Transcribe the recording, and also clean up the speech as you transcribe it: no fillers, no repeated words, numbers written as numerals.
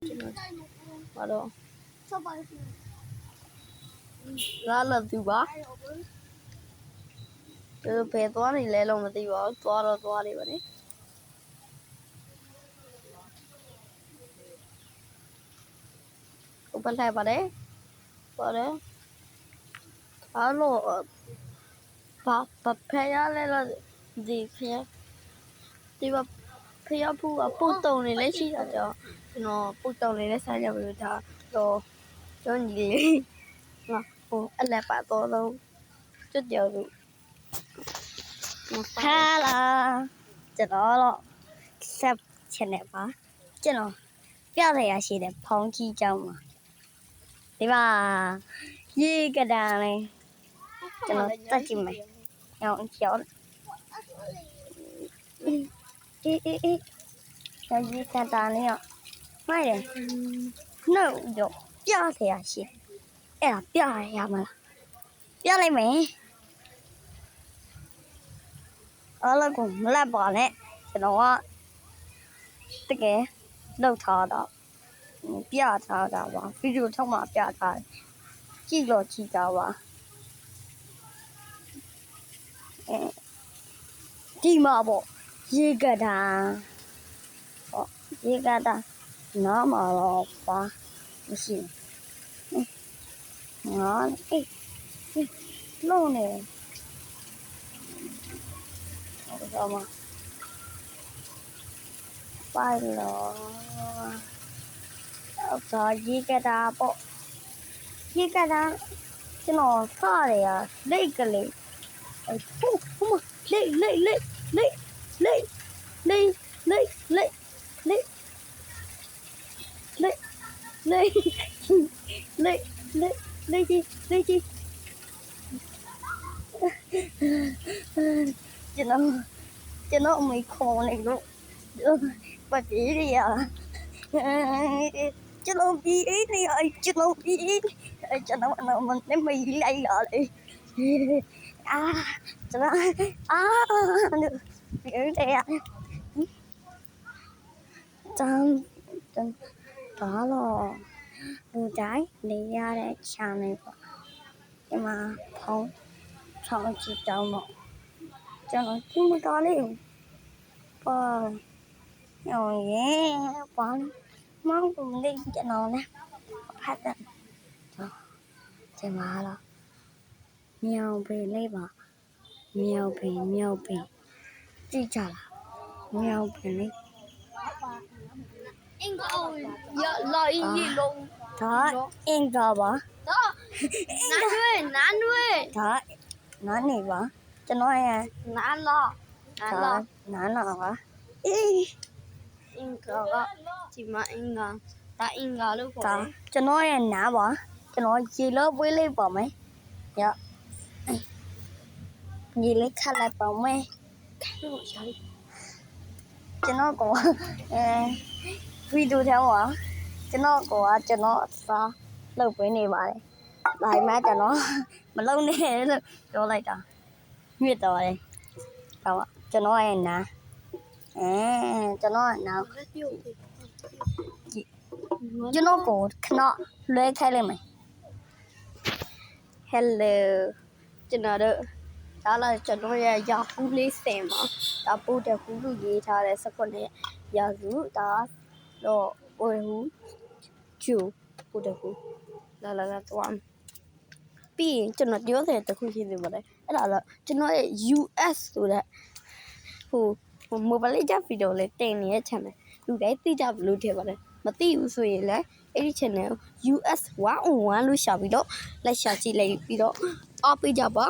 ဘာတော့လာလာသူပါဘယ်သွားနေလဲလို့မသိပါဘူးသွားတော့သွားနေပါလေဘယ်လိုက်ပါတယ်ပါတယ်အားလို့ဘာဖျားလဲလို့ဒီဖျားဒီဘာဖျားဖို့ပုတ်တုံနေလဲရှိတာကြောင့်ကျွန်တော်ပုတ်တုံနေလဲစားကြပါလို့ဒါတော့ကျောင်းကြီးလေးဟိုအလက်ပါတော့လို့ကျွတ်ကြော်လို့ဟာလာကျွန်တော်တော့ဆက်ချင်တယ်ပါကျွန်တော်ပြရရရှိတယ်ဖောင်းကြီးကျောင်းမှာဒီမှာရေကဒန်လေးကျွန်တော်တက်ကြည့်မယ်အောင်ကျော်အေးရေကဒန်လေးမိုက်တယ်နှုတ်တော့ပြရရရှိအဲ့ဒါပြရမလားပြလိုက်မယ်အားလုံးကိုမလက်ပါနဲ့ကျွန်တော်ကတကယ်လောက်ထားတော့ပြထားတာပါဗီဒီယိုထောက်မှပြထားတယ်ကြည့်လို့ကြည့်တာပါဒီမှာပေါ့ရေကတာဟောရေကတာနားမှာတော့ပါမရှိငါအေးလုံးနေ好吗？拜了，我一个大包，一个大，这哪啥的呀？那个嘞，哎，妈，嘞，ကျွန်တော်အမေခေါ်နေလို့ပတ်ပြေးရကျွန်တော်ပြေးနေရကျွန်တော်ပြေးကျွန်တော်မနဲ့မေးလိုက်ရတယ်ကျွန်တော်ပြေးတယ်တန်းဘာလို့လူတိုင်းနေရတဲ့ချမ်းလေးပေါ့ဒီမှာဖုန်းဆောင်ကြည့်တောင်းတော့ကျွန်တော်ဒီမတော်လေးပါရောပါမောင်ကလေးကျွန်တော်နဲ့ဖတ်တယ်ဒီမှာတော့မြောင်ပင်လေးပါမြောင်ပင်ကြည့်ကြလားမြောင်ပင်လေးအင်္ဂါလာအင်းကြီးလုံးဒါအင်္ဂါပါဒါနာနွေဒါနာနေပါကျွန်တော်ရဲ့နာလာပါအေးအင်္ဂါကဒီမှာအင်္ဂါဒါအင်္ဂါလို့ခေါ်တယ်ကျွန်တော်ရဲ့နားပါကျွန်တော်ရေလို့ပွေးလေးပါမယ်ရရေလေးခတ်လိုက်ပါမယ်လို့ရှာလိုက်ကျွန်တော်ကဗီဒီယိုထဲမှာကျွန်တော်အစားလုပ်ပေးနေပါတယ်ဒါမှကျွန်တော်မလုပ်နဲ့လို့ပြောလိုက်တာမြစ်တော်တယ်ဟောကျွန်တော်ရဲ့နာကျွန်တော်နာကျွန်တော်ကိုခဏလွှဲခိုင်းလိုက်မယ် Hello ကျွန်တော်တို့ဒါလာကျွန်တော်ရဲ့ရာဖူးလေးစင်ပါဒါပို့တဲ့ဖူးလူရေးထားတဲ့19ရက်ရာစုဒါတော့ပို့ဟူကျူပို့တဲ့ဖူးလာတော့ပြီးရင်ကျွန်တော်ပြောတဲ့တခုရှိသေးပါတယ်အဲ့ဒါတော့ကျွန်တော်ရဲ့ US ဆိုတဲ့ဟိုမိုဘိုင်းကြဗီဒီယိုလေးတင်နေတဲ့ channel လူတိုင်းသိကြဘူးလို့ထင်ပါတယ်မသိဘူးဆိုရင်လည်းအဲ့ဒီ channel US 101လို့ရှာပြီးတော့လိုက်ရှာကြည့်လိုက်ပြီးတော့အားပေးကြပါ